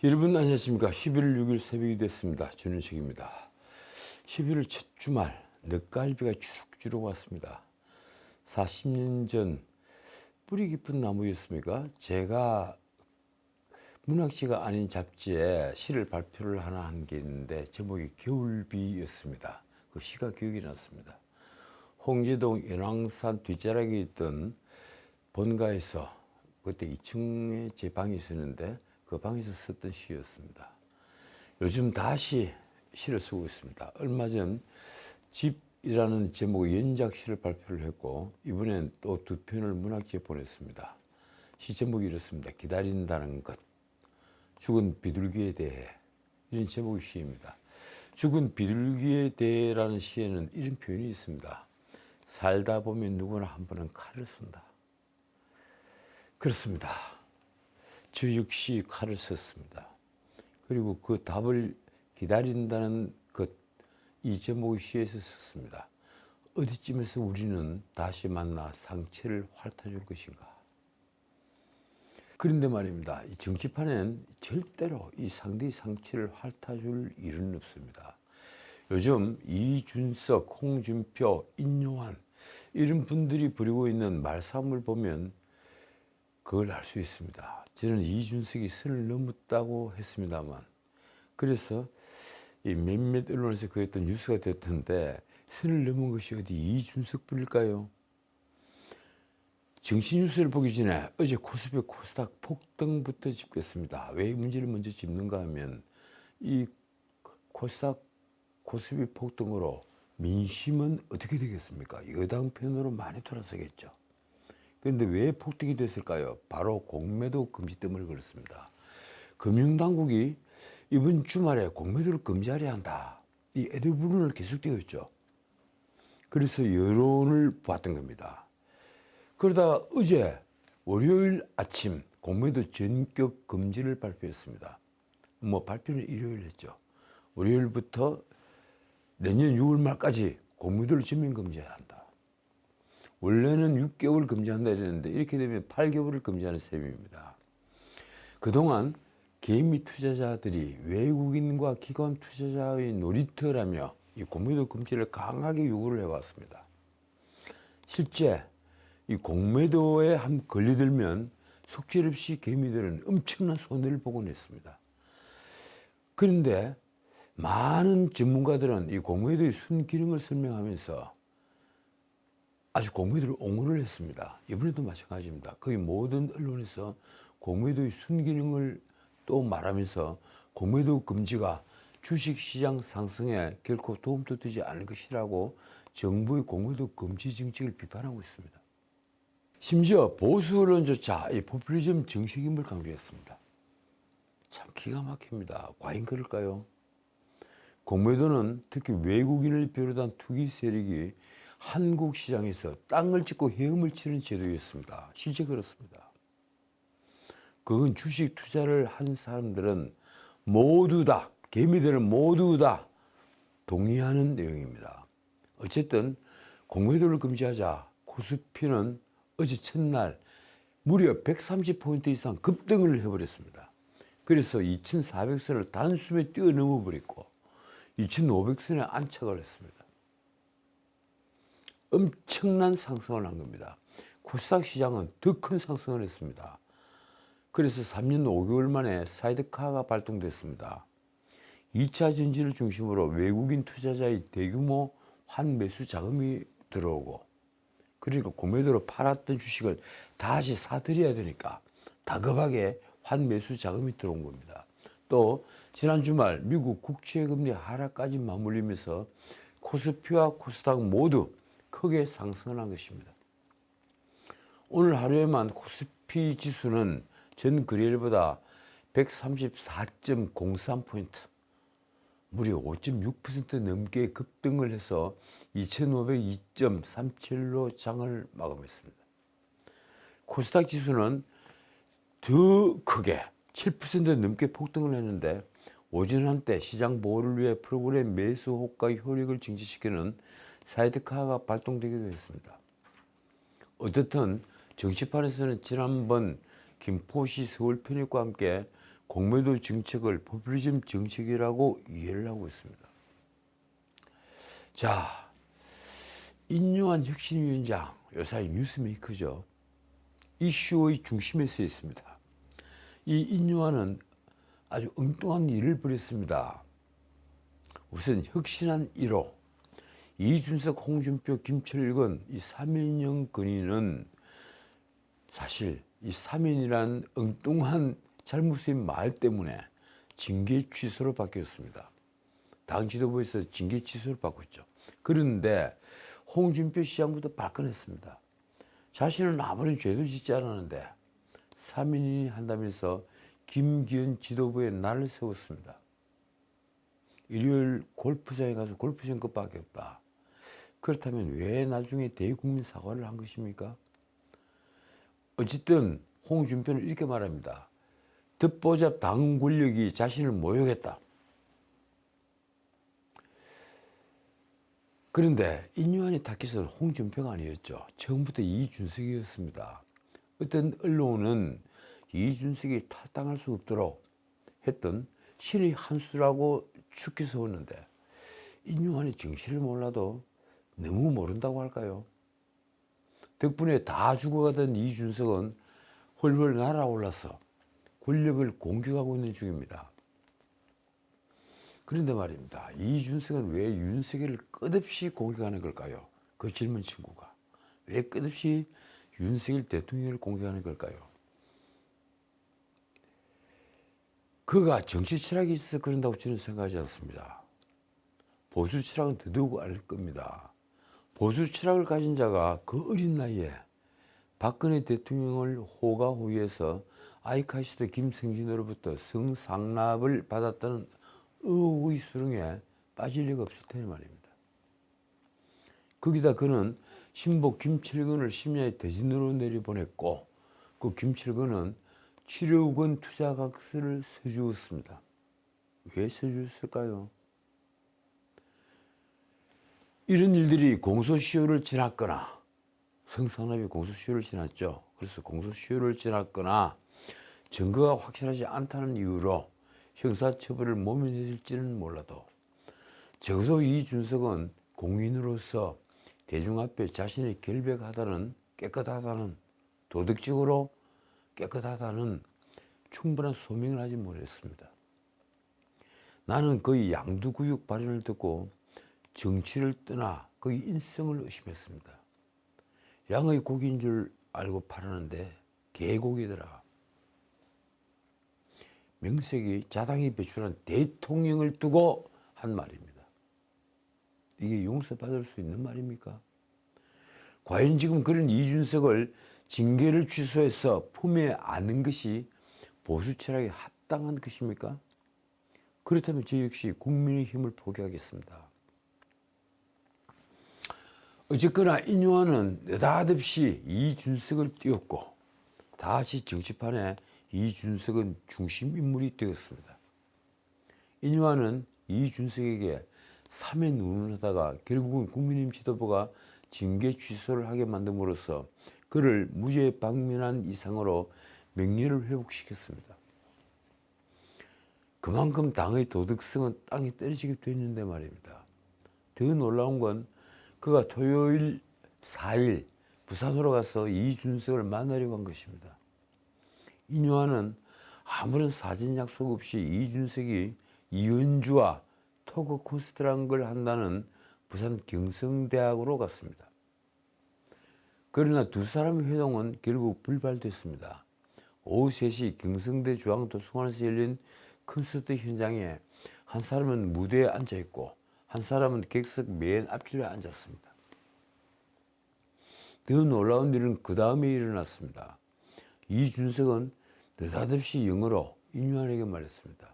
여러분 안녕하십니까. 11월 6일 새벽이 됐습니다. 전윤식입니다. 11월 첫 주말 늦갈비가 주룩주룩 왔습니다. 40년 전 뿌리 깊은 나무였습니까? 제가 문학지가 아닌 잡지에 시를 발표를 하나 한 게 있는데 제목이 겨울비였습니다. 그 시가 기억이 났습니다. 홍제동 연왕산 뒷자락에 있던 본가에서 그때 2층에 제 방이 있었는데 그 방에서 썼던 시였습니다. 요즘 다시 시를 쓰고 있습니다. 얼마 전 집이라는 제목의 연작 시를 발표를 했고 이번엔 또 두 편을 문학지에 보냈습니다. 시 제목이 이렇습니다. 기다린다는 것, 죽은 비둘기에 대해, 이런 제목의 시입니다. 죽은 비둘기에 대해라는 시에는 이런 표현이 있습니다. 살다 보면 누구나 한 번은 칼을 쓴다. 그렇습니다. 저 역시 칼을 썼습니다. 그리고 그 답을 기다린다는 것, 이 제목의 시에서 썼습니다. 어디쯤에서 우리는 다시 만나 상처를 핥아줄 것인가? 그런데 말입니다. 이 정치판엔 절대로 이 상대의 상처를 핥아줄 일은 없습니다. 요즘 이준석, 홍준표, 인요한 이런 분들이 부리고 있는 말싸움을 보면 그걸 알 수 있습니다. 저는 이준석이 선을 넘었다고 했습니다만, 그래서 이 몇몇 언론에서 그랬던 뉴스가 됐던데, 선을 넘은 것이 어디 이준석 뿐일까요? 정치뉴스를 보기 전에 어제 코스피 코스닥 폭등부터 짚겠습니다. 왜 이 문제를 먼저 짚는가 하면, 이 코스닥 코스피 폭등으로 민심은 어떻게 되겠습니까? 여당 편으로 많이 돌아서겠죠. 그런데 왜 폭등이 됐을까요? 바로 공매도 금지 때문에 그렇습니다. 금융당국이 이번 주말에 공매도를 금지하려 한다. 이 애도부분을 계속되었죠. 그래서 여론을 봤던 겁니다. 그러다가 어제 월요일 아침 공매도 전격 금지를 발표했습니다. 발표는 일요일 했죠. 월요일부터 내년 6월 말까지 공매도를 전면 금지해야 한다. 원래는 6개월 금지한다 이랬는데 이렇게 되면 8개월을 금지하는 셈입니다. 그동안 개미 투자자들이 외국인과 기관 투자자의 놀이터라며 이 공매도 금지를 강하게 요구를 해왔습니다. 실제 이 공매도에 한 걸려들면 속절없이 개미들은 엄청난 손해를 보곤 했습니다. 그런데 많은 전문가들은 이 공매도의 순기능을 설명하면서 아주 공매도를 옹호를 했습니다. 이번에도 마찬가지입니다. 거의 모든 언론에서 공매도의 순기능을 또 말하면서 공매도 금지가 주식시장 상승에 결코 도움도 되지 않을 것이라고 정부의 공매도 금지 정책을 비판하고 있습니다. 심지어 보수 언론조차 이 포퓰리즘 정책임을 강조했습니다. 참 기가 막힙니다. 과연 그럴까요? 공매도는 특히 외국인을 비롯한 투기 세력이 한국 시장에서 땅을 짓고 헤엄을 치는 제도였습니다. 실제 그렇습니다. 그건 주식 투자를 한 사람들은 모두 다, 개미들은 모두 다 동의하는 내용입니다. 어쨌든 공매도를 금지하자 코스피는 어제 첫날 무려 130포인트 이상 급등을 해버렸습니다. 그래서 2400선을 단숨에 뛰어넘어 버렸고 2500선에 안착을 했습니다. 엄청난 상승을 한 겁니다. 코스닥 시장은 더 큰 상승을 했습니다. 그래서 3년 5개월 만에 사이드카가 발동됐습니다. 2차 전지를 중심으로 외국인 투자자의 대규모 환매수 자금이 들어오고, 그러니까 공매도로 팔았던 주식을 다시 사들여야 되니까 다급하게 환매수 자금이 들어온 겁니다. 또 지난 주말 미국 국채금리 하락까지 맞물리면서 코스피와 코스닥 모두 크게 상승을 한 것입니다. 오늘 하루에만 코스피 지수는 전 거래일보다 134.03포인트, 무려 5.6% 넘게 급등을 해서 2502.37로 장을 마감했습니다. 코스닥 지수는 더 크게 7% 넘게 폭등을 했는데 오전 한때 시장 보호를 위해 프로그램 매수 호가의 효력을 증진시키는 사이드카가 발동되기도 했습니다. 어쨌든 정치판에서는 지난번 김포시 서울 편입과 함께 공매도 정책을 포퓰리즘 정책이라고 이해를 하고 있습니다. 자, 인요한 혁신위원장, 요사이 뉴스메이커죠. 이슈의 중심에 서 있습니다. 이 인요한은 아주 엉뚱한 일을 벌였습니다. 우선 혁신한 1호, 이준석, 홍준표, 김철근 이 3인형 건의는 사실 이 3인이란 엉뚱한 잘못된 말 때문에 징계 취소로 바뀌었습니다. 당 지도부에서 징계 취소를 바꿨죠. 그런데 홍준표 시장부터 발끈했습니다. 자신은 아무런 죄도 짓지 않았는데 3인이 한다면서 김기현 지도부에 날을 세웠습니다. 일요일 골프장에 가서 골프 친 것밖에 없다. 그렇다면 왜 나중에 대국민 사과를 한 것입니까? 어쨌든 홍준표는 이렇게 말합니다. 듣보잡 당 권력이 자신을 모욕했다. 그런데 인요한의 타깃은 홍준표가 아니었죠. 처음부터 이준석이었습니다. 어떤 언론은 이준석이 탈당할 수 없도록 했던 신의 한 수라고 축해 세웠는데 인요한이 정치를 몰라도 너무 모른다고 할까요? 덕분에 다 죽어가던 이준석은 훨훨 날아올라서 권력을 공격하고 있는 중입니다. 그런데 말입니다. 이준석은 왜 윤석열을 끝없이 공격하는 걸까요? 그 질문 친구가. 왜 끝없이 윤석열 대통령을 공격하는 걸까요? 그가 정치 철학이 있어서 그런다고 저는 생각하지 않습니다. 보수 철학은 더더욱 알 겁니다. 보수 철학을 가진 자가 그 어린 나이에 박근혜 대통령을 호가호위해서 아이카시드 김성진으로부터 성상납을 받았다는 의혹의 수렁에 빠질 리가 없을 테니 말입니다. 거기다 그는 신복 김철근을 심야에 대신으로 내려보냈고 그 김철근은 7억 원 투자각서를 써주었습니다. 왜 써주었을까요? 이런 일들이 공소시효를 지났거나 성상납이 공소시효를 지났죠. 그래서 공소시효를 지났거나 증거가 확실하지 않다는 이유로 형사처벌을 모면해질지는 몰라도 적어도 이준석은 공인으로서 대중 앞에 자신이 깨끗하다는 도덕적으로 깨끗하다는 충분한 소명을 하지 못했습니다. 나는 그의 양두구육 발언을 듣고 정치를 떠나 그의 인성을 의심했습니다. 양의 고기인 줄 알고 팔았는데 개고기더라. 명색이 자당이 배출한 대통령을 두고 한 말입니다. 이게 용서받을 수 있는 말입니까? 과연 지금 그런 이준석을 징계를 취소해서 품에 안는 것이 보수 철학에 합당한 것입니까? 그렇다면 저 역시 국민의 힘을 포기하겠습니다. 어쨌거나 인요한은 느닷없이 이준석을 띄웠고 다시 정치판에 이준석은 중심 인물이 되었습니다. 인요한은 이준석에게 3회 논의하다가 결국은 국민의힘 지도부가 징계 취소를 하게 만듦으로써 그를 무죄 방면한 이상으로 명예를 회복시켰습니다. 그만큼 당의 도덕성은 땅에 떨어지게 됐는데 말입니다. 더 놀라운 건 그가 토요일 4일 부산으로 가서 이준석을 만나려고 한 것입니다. 인요한은 아무런 사전 약속 없이 이준석이 이은주와 토크 콘서트라는 걸 한다는 부산 경성대학으로 갔습니다. 그러나 두 사람의 회동은 결국 불발됐습니다. 오후 3시 경성대 중앙도서관에서 열린 콘서트 현장에 한 사람은 무대에 앉아있고 한 사람은 객석 맨 앞줄에 앉았습니다. 더 놀라운 일은 그 다음에 일어났습니다. 이준석은 느닷없이 영어로 인요한에게 말했습니다.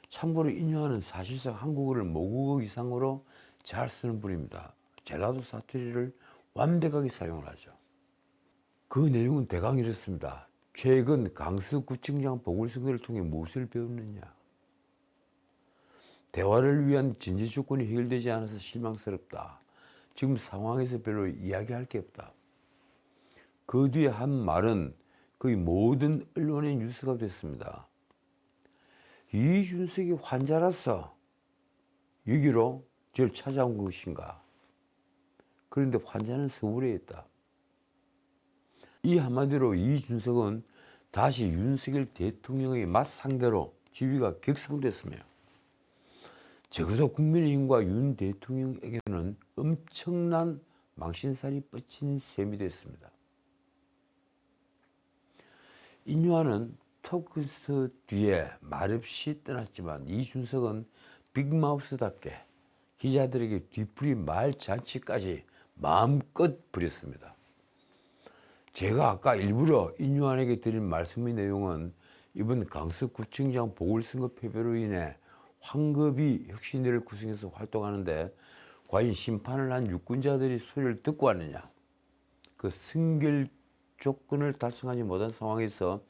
참고로 인요한은 사실상 한국어를 모국어 이상으로 잘 쓰는 분입니다. 젤라도 사투리를 완벽하게 사용을 하죠. 그 내용은 대강 이렇습니다. 최근 강서구청장 보궐선거를 통해 무엇을 배웠느냐. 대화를 위한 전제 조건이 해결되지 않아서 실망스럽다. 지금 상황에서 별로 이야기할 게 없다. 그 뒤에 한 말은 거의 모든 언론의 뉴스가 됐습니다. 이준석이 환자라서 여기로 저를 찾아온 것인가? 그런데 환자는 서울에 있다. 이 한마디로 이준석은 다시 윤석열 대통령의 맞상대로 지위가 격상됐으며 적어도 국민의힘과 윤 대통령에게는 엄청난 망신살이 뻗친 셈이 됐습니다. 인유아는 토크스트 뒤에 말없이 떠났지만 이준석은 빅마우스답게 기자들에게 뒤풀이 말 잔치까지 마음껏 부렸습니다. 제가 아까 일부러 인유한에게 드린 말씀의 내용은 이번 강서구청장 보궐선거 패배로 인해 황급히 혁신위를 구성해서 활동하는데 과연 심판을 한 유권자들이 소리를 듣고 왔느냐, 그 승결 조건을 달성하지 못한 상황에서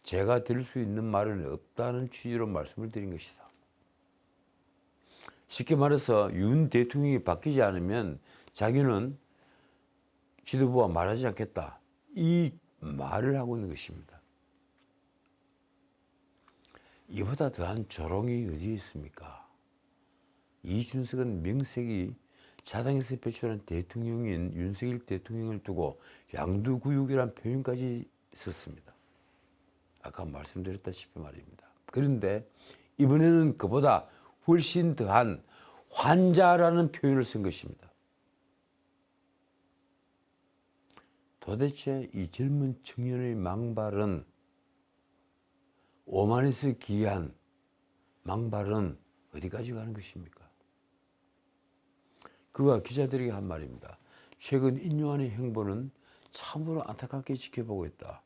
제가 드릴 수 있는 말은 없다는 취지로 말씀을 드린 것이다. 쉽게 말해서 윤 대통령이 바뀌지 않으면 자기는 지도부와 말하지 않겠다, 이 말을 하고 있는 것입니다. 이보다 더한 조롱이 어디에 있습니까? 이준석은 명색이 자당에서 배출한 대통령인 윤석열 대통령을 두고 양두구육이라는 표현까지 썼습니다. 아까 말씀드렸다시피 말입니다. 그런데 이번에는 그보다 훨씬 더한 환자라는 표현을 쓴 것입니다. 도대체 이 젊은 청년의 망발은, 오만에서 기이한 망발은 어디까지 가는 것입니까? 그가 기자들에게 한 말입니다. 최근 인유한의 행보는 참으로 안타깝게 지켜보고 있다.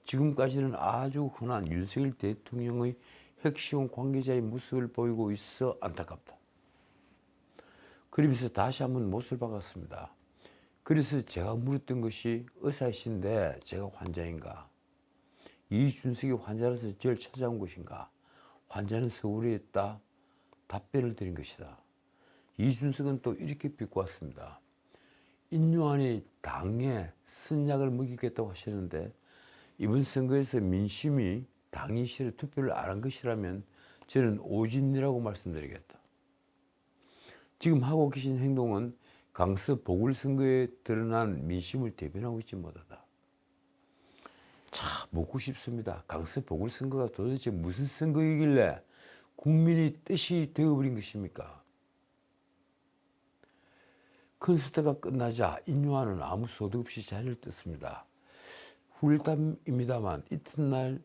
지금까지는 아주 흔한 윤석열 대통령의 핵심 관계자의 모습을 보이고 있어 안타깝다. 그러면서 다시 한번 못을 박았습니다. 그래서 제가 물었던 것이 의사이신데 제가 환자인가? 이준석이 환자라서 저를 찾아온 것인가? 환자는 서울에 있다. 답변을 드린 것이다. 이준석은 또 이렇게 비꼬았습니다. 인유한이 당에 쓴약을 먹이겠다고 하셨는데 이번 선거에서 민심이 당이 싫어 투표를 안 한 것이라면 저는 오진이라고 말씀드리겠다. 지금 하고 계신 행동은 강서 보궐선거에 드러난 민심을 대변하고 있지 못하다. 참 묻고 싶습니다. 강서 보궐선거가 도대체 무슨 선거이길래 국민의 뜻이 되어버린 것입니까? 콘서트가 끝나자 인유한은 아무 소득 없이 자리를 떴습니다. 후일담입니다만 이튿날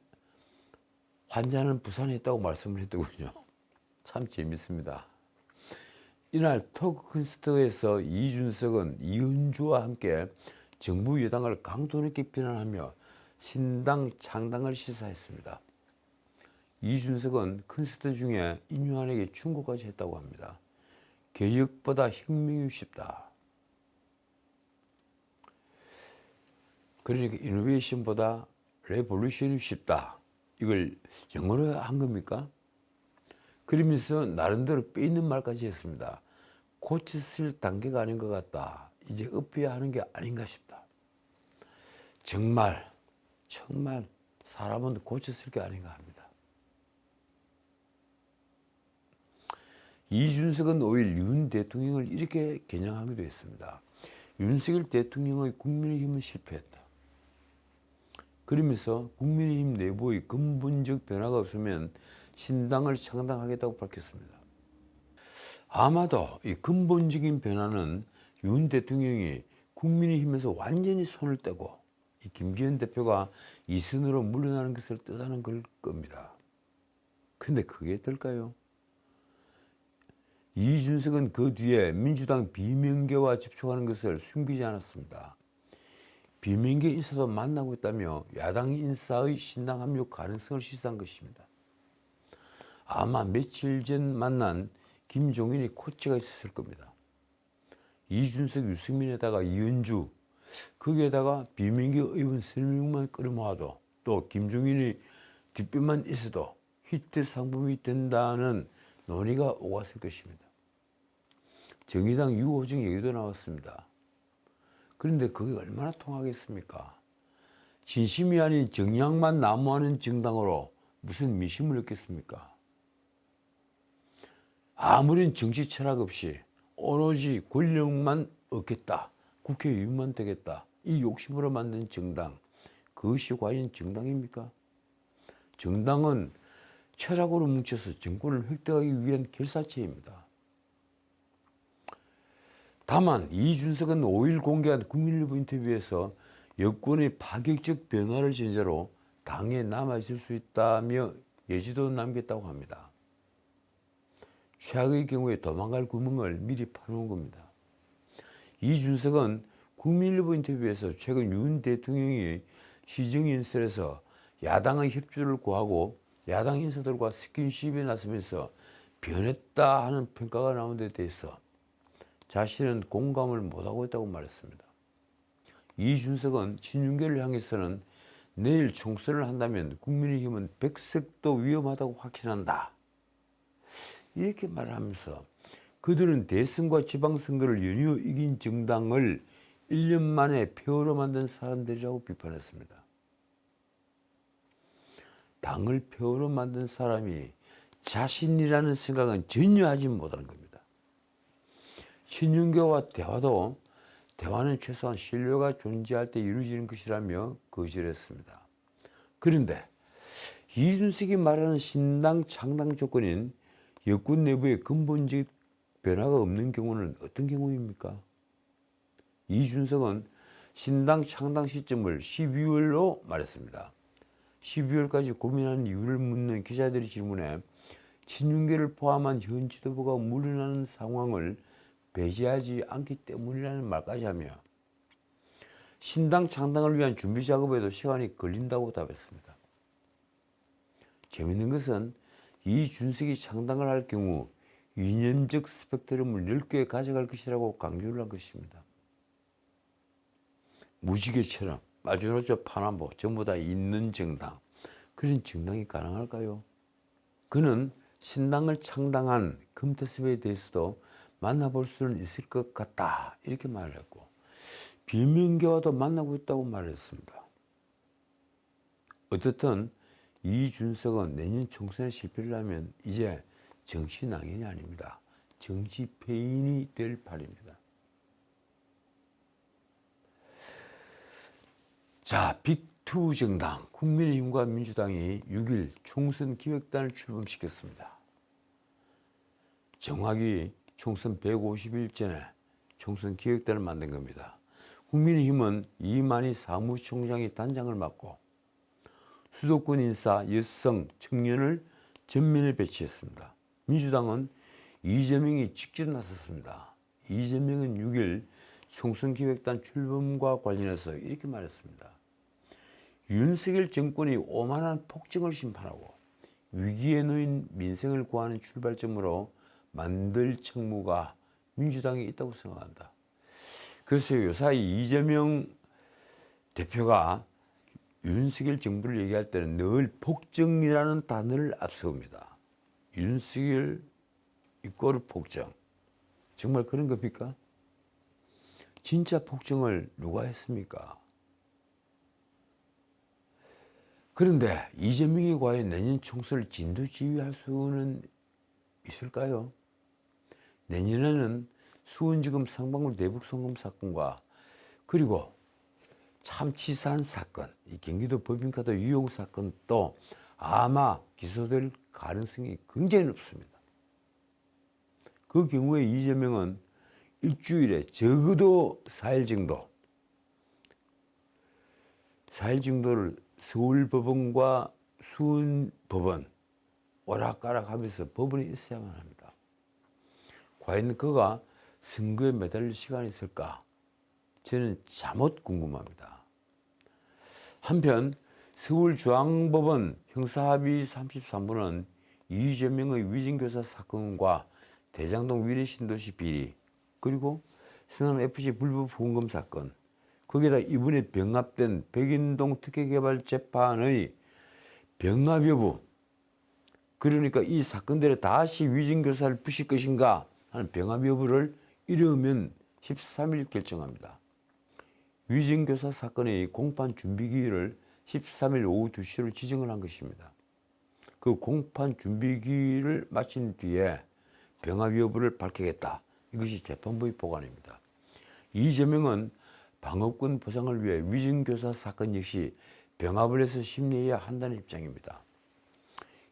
환자는 부산에 있다고 말씀을 했더군요. 참 재밌습니다. 이날 토크 콘서트에서 이준석은 이은주와 함께 정부 여당을 강도 높게 비난하며 신당 창당을 시사했습니다. 이준석은 콘서트 중에 인유한에게 충고까지 했다고 합니다. 개혁보다 혁명이 쉽다. 그러니까 이노베이션보다 레볼루션이 쉽다. 이걸 영어로 한 겁니까? 그러면서 나름대로 빼있는 말까지 했습니다. 고쳤을 단계가 아닌 것 같다. 이제 엎어야 하는 게 아닌가 싶다. 정말 사람은 고쳤을 게 아닌가 합니다. 이준석은 오히려 윤 대통령을 이렇게 겨냥하기도 했습니다. 윤석열 대통령의 국민의힘은 실패했다. 그러면서 국민의힘 내부의 근본적 변화가 없으면 신당을 창당하겠다고 밝혔습니다. 아마도 이 근본적인 변화는 윤 대통령이 국민의힘에서 완전히 손을 떼고 이 김기현 대표가 이선으로 물러나는 것을 뜻하는 걸 겁니다. 근데 그게 될까요? 이준석은 그 뒤에 민주당 비명계와 접촉하는 것을 숨기지 않았습니다. 비명계 인사도 만나고 있다며 야당 인사의 신당 합류 가능성을 시사한 것입니다. 아마 며칠 전 만난 김종인이 코치가 있었을 겁니다. 이준석, 유승민에다가 이은주, 거기에다가 비명계 의원 3명만 끌어모아도 또 김종인이 뒷배만 있어도 히트 상품이 된다는 논의가 오갔을 것입니다. 정의당 유호정 얘기도 나왔습니다. 그런데 그게 얼마나 통하겠습니까? 진심이 아닌 정량만 나무하는 정당으로 무슨 민심을 얻겠습니까? 아무런 정치 철학 없이 오로지 권력만 얻겠다, 국회의원만 되겠다, 이 욕심으로 만든 정당, 그것이 과연 정당입니까? 정당은 철학으로 뭉쳐서 정권을 획득하기 위한 결사체입니다. 다만 이준석은 5일 공개한 국민일보 인터뷰에서 여권의 파격적 변화를 전제로 당에 남아있을 수 있다며 예지도 남겼다고 합니다. 최악의 경우에 도망갈 구멍을 미리 파놓은 겁니다. 이준석은 국민일보 인터뷰에서 최근 윤 대통령이 시정연설에서 야당의 협조를 구하고 야당 인사들과 스킨십에 나서면서 변했다 하는 평가가 나온 데 대해서 자신은 공감을 못하고 있다고 말했습니다. 이준석은 친윤계를 향해서는 내일 총선을 한다면 국민의힘은 백석도 위험하다고 확신한다, 이렇게 말하면서 그들은 대선과 지방선거를 연이어 이긴 정당을 1년 만에 폐허로 만든 사람들이라고 비판했습니다. 당을 폐허로 만든 사람이 자신이라는 생각은 전혀 하지 못하는 겁니다. 친윤계와 대화는 최소한 신뢰가 존재할 때 이루어지는 것이라며 거절했습니다. 그런데 이준석이 말하는 신당 창당 조건인 여권 내부에 근본적 변화가 없는 경우는 어떤 경우입니까? 이준석은 신당 창당 시점을 12월로 말했습니다. 12월까지 고민하는 이유를 묻는 기자들의 질문에 친윤계를 포함한 현 지도부가 물러나는 상황을 배제하지 않기 때문이라는 말까지 하며 신당 창당을 위한 준비 작업에도 시간이 걸린다고 답했습니다. 재미있는 것은 이준석이 창당을 할 경우 이념적 스펙트럼을 넓게 가져갈 것이라고 강조를 한 것입니다. 무지개처럼 마주노조 파남보 전부 다 있는 정당, 그런 정당이 가능할까요? 그는 신당을 창당한 금태섭에 대해서도 만나볼 수는 있을 것 같다, 이렇게 말을 했고 비명계와도 만나고 있다고 말했습니다. 어떻든 이준석은 내년 총선에 실패를 하면 이제 정치낭인이 아닙니다. 정치패인이 될 판입니다. 자, 빅2 정당 국민의힘과 민주당이 6일 총선 기획단을 출범시켰습니다. 정확히 총선 150일 전에 총선 기획단을 만든 겁니다. 국민의힘은 이만희 사무총장이 단장을 맡고 수도권 인사, 여성, 청년을 전면에 배치했습니다. 민주당은 이재명이 직접 나섰습니다. 이재명은 6일 총선 기획단 출범과 관련해서 이렇게 말했습니다. 윤석열 정권이 오만한 폭정을 심판하고 위기에 놓인 민생을 구하는 출발점으로 만들 책무가 민주당에 있다고 생각한다. 그래서 요사이 이재명 대표가 윤석열 정부를 얘기할 때는 늘 폭정이라는 단어를 앞세웁니다. 윤석열 이꼬르 폭정. 정말 그런 겁니까? 진짜 폭정을 누가 했습니까? 그런데 이재명이 과연 내년 총선을 진두지휘할 수는 있을까요? 내년에는 수원지검 상방울 대북송금 사건과 그리고 참 치사한 사건, 이 경기도 법인카드 유용 사건도 아마 기소될 가능성이 굉장히 높습니다. 그 경우에 이재명은 일주일에 적어도 4일 정도를 서울법원과 수원법원 오락가락하면서 법원에 있어야만 합니다. 과연 그가 선거에 매달릴 시간이 있을까? 저는 잠옷 궁금합니다. 한편 서울중앙법원 형사합의 33부는 이재명의 위증교사 사건과 대장동 위례신도시 비리, 그리고 성남FC 불법 후원금 사건, 거기에다 이번에 병합된 백인동 특혜개발재판의 병합 여부, 그러니까 이 사건들에 다시 위증교사를 부실 것인가 하는 병합 여부를 이르면 13일 결정합니다. 위증교사 사건의 공판 준비기일을 13일 오후 2시로 지정을 한 것입니다. 그 공판 준비기일을 마친 뒤에 병합 여부를 밝히겠다. 이것이 재판부의 보관입니다. 이재명은 방어권 보장을 위해 위증교사 사건 역시 병합을 해서 심리해야 한다는 입장입니다.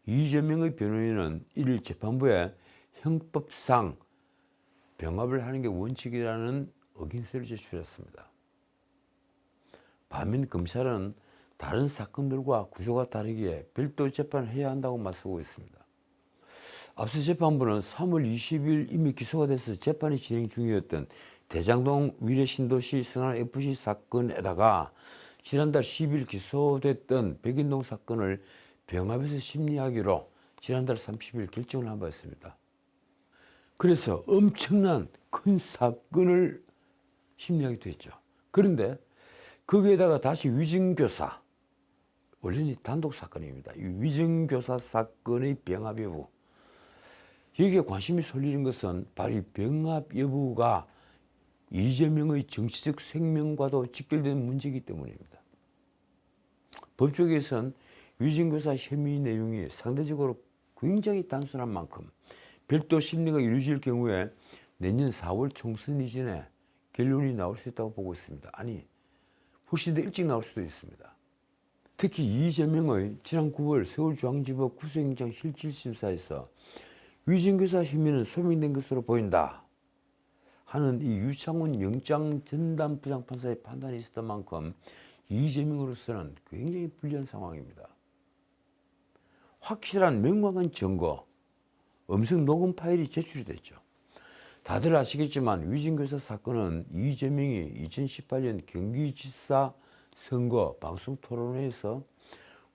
이재명의 변호인은 1일 재판부에 형법상 병합을 하는 게 원칙이라는 의견서를 제출했습니다. 반면 검찰은 다른 사건들과 구조가 다르기에 별도 재판을 해야 한다고 맞서고 있습니다. 앞서 재판부는 3월 20일 이미 기소가 돼서 재판이 진행 중이었던 대장동 위례신도시 성남FC 사건에다가 지난달 10일 기소됐던 백인동 사건을 병합해서 심리하기로 지난달 30일 결정을 한 바 있습니다. 그래서 엄청난 큰 사건을 심리하기도 했죠. 그런데 거기에다가 다시 위증교사, 원래는 단독 사건입니다. 이 위증교사 사건의 병합 여부, 여기에 관심이 쏠리는 것은 바로 이 병합 여부가 이재명의 정치적 생명과도 직결된 문제이기 때문입니다. 법조계에선 위증교사 혐의 내용이 상대적으로 굉장히 단순한 만큼 별도 심리가 이루어질 경우에 내년 4월 총선 이전에 결론이 나올 수 있다고 보고 있습니다. 아니, 훨씬 더 일찍 나올 수도 있습니다. 특히 이재명의 지난 9월 서울중앙지법 구속영장 실질심사에서 위증교사 혐의는 소명된 것으로 보인다 하는 이 유창훈 영장전담 부장판사의 판단이 있었던 만큼 이재명으로서는 굉장히 불리한 상황입니다. 확실한 명확한 증거, 음성 녹음 파일이 제출이 됐죠. 다들 아시겠지만 위증교사 사건은 이재명이 2018년 경기지사 선거 방송 토론회에서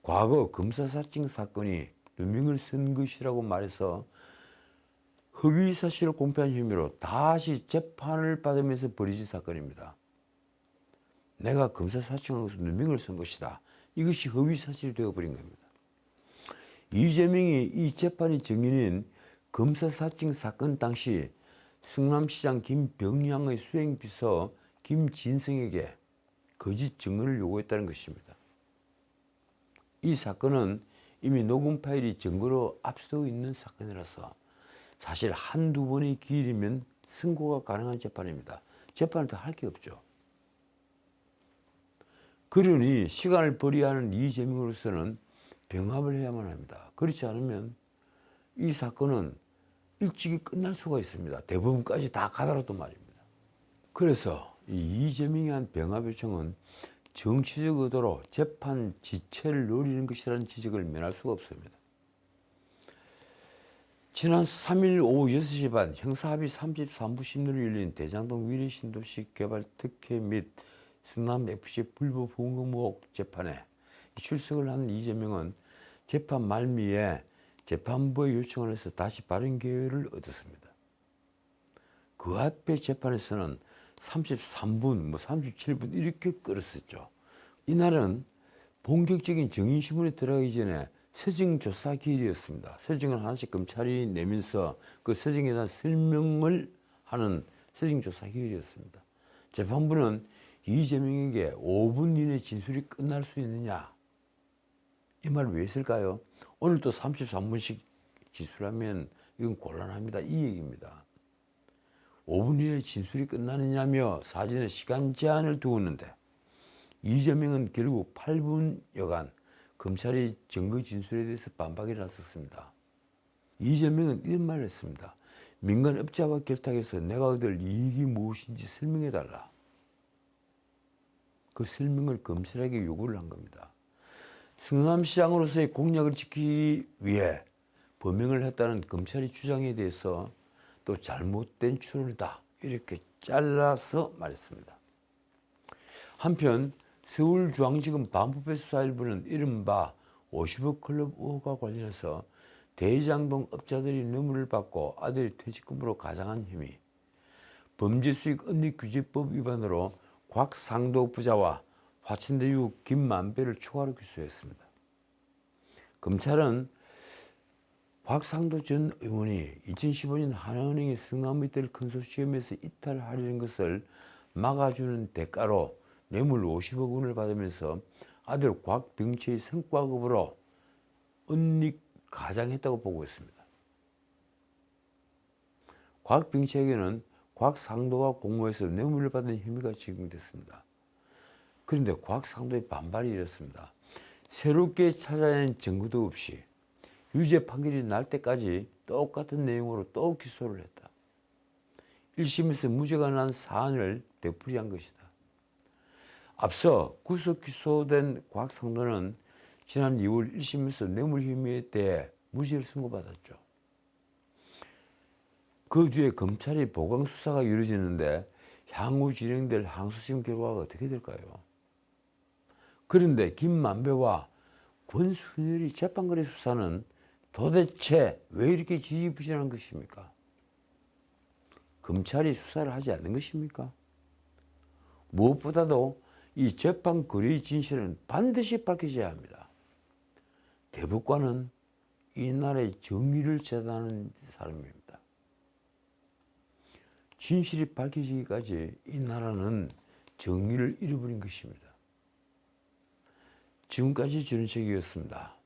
과거 검사사칭 사건이 누명을 쓴 것이라고 말해서 허위사실을 공표한 혐의로 다시 재판을 받으면서 벌어진 사건입니다. 내가 검사사칭한 것은 누명을 쓴 것이다. 이것이 허위사실이 되어버린 겁니다. 이재명이 이 재판의 증인인 검사사칭 사건 당시 성남시장 김병량의 수행비서 김진성에게 거짓 증언을 요구했다는 것입니다. 이 사건은 이미 녹음 파일이 증거로 앞서 있는 사건이라서 사실 한두 번의 기일이면 승고가 가능한 재판입니다. 재판을 더 할 게 없죠. 그러니 시간을 벌이하는 이재명으로서는 병합을 해야만 합니다. 그렇지 않으면 이 사건은 일찍이 끝날 수가 있습니다. 대부분까지 다 가더라도 말입니다. 그래서 이 이재명이 한 병합 요청은 정치적 의도로 재판 지체를 노리는 것이라는 지적을 면할 수가 없습니다. 지난 3일 오후 6시 반 형사합의 33부 심리로 열린 대장동 위례신도시 개발 특혜 및 성남FC 불법 후원금 의혹 재판에 출석을 한 이재명은 재판 말미에 재판부의 요청을 해서 다시 발언 기회를 얻었습니다. 그 앞에 재판에서는 33분, 37분 이렇게 끌었었죠. 이날은 본격적인 증인신문에 들어가기 전에 서증조사 기일이었습니다. 서증을 하나씩 검찰이 내면서 그 서증에 대한 설명을 하는 서증조사 기일이었습니다. 재판부는 이재명에게 5분 이내 진술이 끝날 수 있느냐, 이 말을 왜 했을까요? 오늘 또 33분씩 진술하면 이건 곤란합니다. 이 얘기입니다. 5분 이내 진술이 끝나느냐며 사전에 시간 제한을 두었는데 이재명은 결국 8분여간 검찰의 증거 진술에 대해서 반박이 나섰습니다. 이재명은 이런 말을 했습니다. 민간업자와 결탁해서 내가 얻을 이익이 무엇인지 설명해달라. 그 설명을 검찰에게 요구를 한 겁니다. 성남시장으로서의 공약을 지키기 위해 범행을 했다는 검찰의 주장에 대해서 또 잘못된 추론이다, 이렇게 잘라서 말했습니다. 한편 서울중앙지검 반부패수사일부는 이른바 50억 클럽 의혹과 관련해서 대장동 업자들이 뇌물을 받고 아들이 퇴직금으로 가장한 혐의, 범죄수익은닉규제법 위반으로 곽상도 부자와 화천대유 김만배를 추가로 기소했습니다. 검찰은 곽상도 전 의원이 2015년 하나은행의 성남이텔 컨소시엄에서 이탈하려는 것을 막아주는 대가로 뇌물 50억 원을 받으면서 아들 곽병채의 성과급으로 은닉 가장했다고 보고 있습니다. 곽병철에게는 곽상도와 공모해서 뇌물을 받은 혐의가 적용됐습니다. 그런데 곽상도의 반발이 이렇습니다. 새롭게 찾아낸 증거도 없이 유죄 판결이 날 때까지 똑같은 내용으로 또 기소를 했다. 1심에서 무죄가 난 사안을 되풀이한 것이다. 앞서 구속 기소된 곽상도는 지난 2월 1심에서 뇌물 혐의에 대해 무죄를 선고받았죠. 그 뒤에 검찰이 보강 수사가 이루어지는데 향후 진행될 항소심 결과가 어떻게 될까요? 그런데 김만배와 권순일이 재판거래 수사는 도대체 왜 이렇게 지지부진한 것입니까? 검찰이 수사를 하지 않는 것입니까? 무엇보다도 이 재판거래의 진실은 반드시 밝혀져야 합니다. 대법관은 이 나라의 정의를 재단하는 사람입니다. 진실이 밝혀지기까지 이 나라는 정의를 잃어버린 것입니다. 지금까지 전은책이었습니다.